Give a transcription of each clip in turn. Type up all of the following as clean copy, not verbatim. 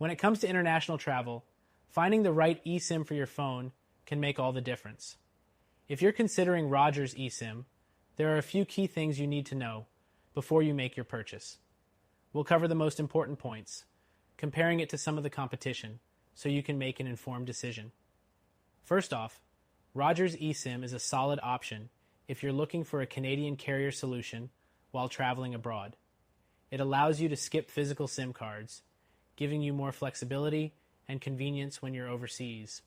When it comes to international travel, finding the right eSIM for your phone can make all the difference. If you're considering Rogers eSIM, there are a few key things you need to know before you make your purchase. We'll cover the most important points, comparing it to some of the competition, so you can make an informed decision. First off, Rogers eSIM is a solid option if you're looking for a Canadian carrier solution while traveling abroad. It allows you to skip physical SIM cards, giving you more flexibility and convenience when you're overseas.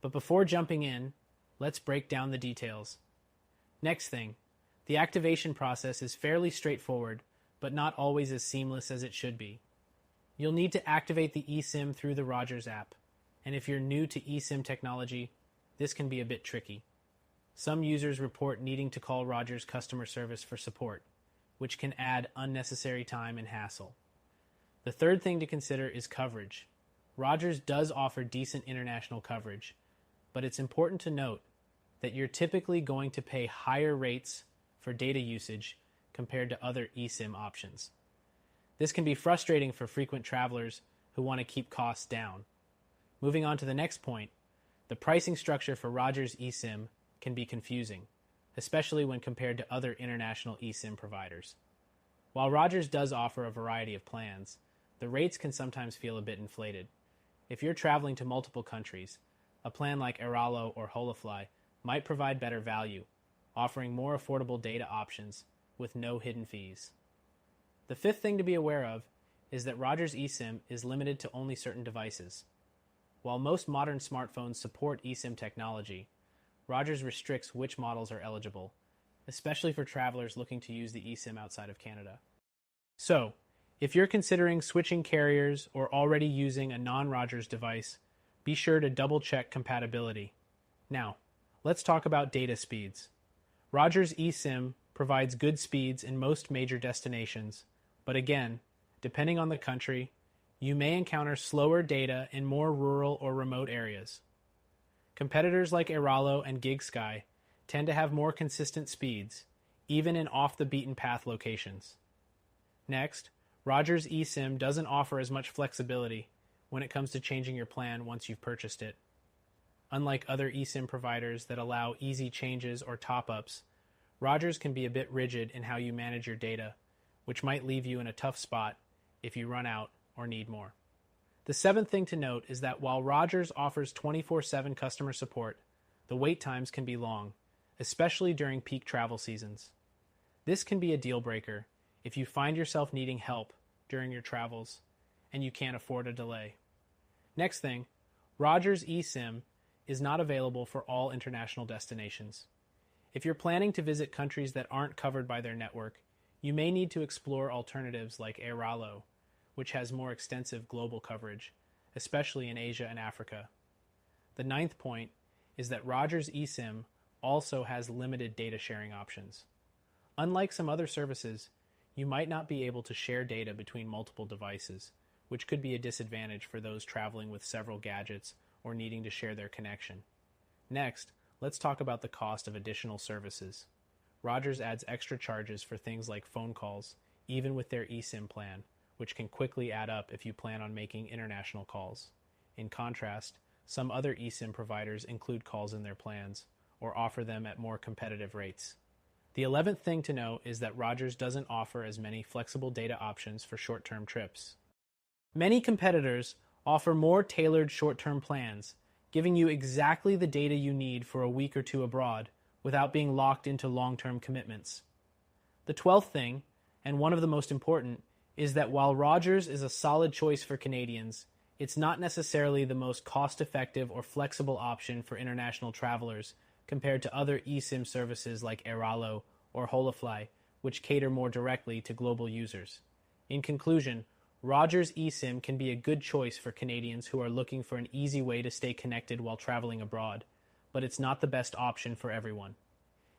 But before jumping in, let's break down the details. Next thing, the activation process is fairly straightforward, but not always as seamless as it should be. You'll need to activate the eSIM through the Rogers app, and if you're new to eSIM technology, this can be a bit tricky. Some users report needing to call Rogers customer service for support, which can add unnecessary time and hassle. The third thing to consider is coverage. Rogers does offer decent international coverage, but it's important to note that you're typically going to pay higher rates for data usage compared to other eSIM options. This can be frustrating for frequent travelers who want to keep costs down. Moving on to the next point, the pricing structure for Rogers eSIM can be confusing, especially when compared to other international eSIM providers. While Rogers does offer a variety of plans, the rates can sometimes feel a bit inflated. If you're traveling to multiple countries, a plan like Airalo or Holafly might provide better value, offering more affordable data options with no hidden fees. The fifth thing to be aware of is that Rogers eSIM is limited to only certain devices. While most modern smartphones support eSIM technology, Rogers restricts which models are eligible, especially for travelers looking to use the eSIM outside of Canada. So, if you're considering switching carriers or already using a non-Rogers device, be sure to double-check compatibility. Now, let's talk about data speeds. Rogers eSIM provides good speeds in most major destinations, but again, depending on the country, you may encounter slower data in more rural or remote areas. Competitors like Airalo and GigSky tend to have more consistent speeds, even in off-the-beaten-path locations. Next, Rogers eSIM doesn't offer as much flexibility when it comes to changing your plan once you've purchased it. Unlike other eSIM providers that allow easy changes or top-ups, Rogers can be a bit rigid in how you manage your data, which might leave you in a tough spot if you run out or need more. The seventh thing to note is that while Rogers offers 24/7 customer support, the wait times can be long, especially during peak travel seasons. This can be a deal breaker if you find yourself needing help during your travels and you can't afford a delay. Next thing, Rogers eSIM is not available for all international destinations. If you're planning to visit countries that aren't covered by their network, you may need to explore alternatives like Airalo, which has more extensive global coverage, especially in Asia and Africa. The ninth point is that Rogers eSIM also has limited data sharing options. Unlike some other services, you might not be able to share data between multiple devices, which could be a disadvantage for those traveling with several gadgets or needing to share their connection. Next, let's talk about the cost of additional services. Rogers adds extra charges for things like phone calls, even with their eSIM plan, which can quickly add up if you plan on making international calls. In contrast, some other eSIM providers include calls in their plans or offer them at more competitive rates. The 11th thing to know is that Rogers doesn't offer as many flexible data options for short-term trips. Many competitors offer more tailored short-term plans, giving you exactly the data you need for a week or two abroad without being locked into long-term commitments. The 12th thing, and one of the most important, is that while Rogers is a solid choice for Canadians, it's not necessarily the most cost-effective or flexible option for international travelers compared to other eSIM services like Airalo or Holafly, which cater more directly to global users. In conclusion, Rogers eSIM can be a good choice for Canadians who are looking for an easy way to stay connected while traveling abroad, but it's not the best option for everyone.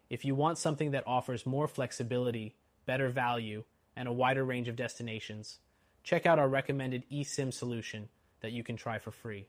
If you want something that offers more flexibility, better value, and a wider range of destinations, check out our recommended eSIM solution that you can try for free.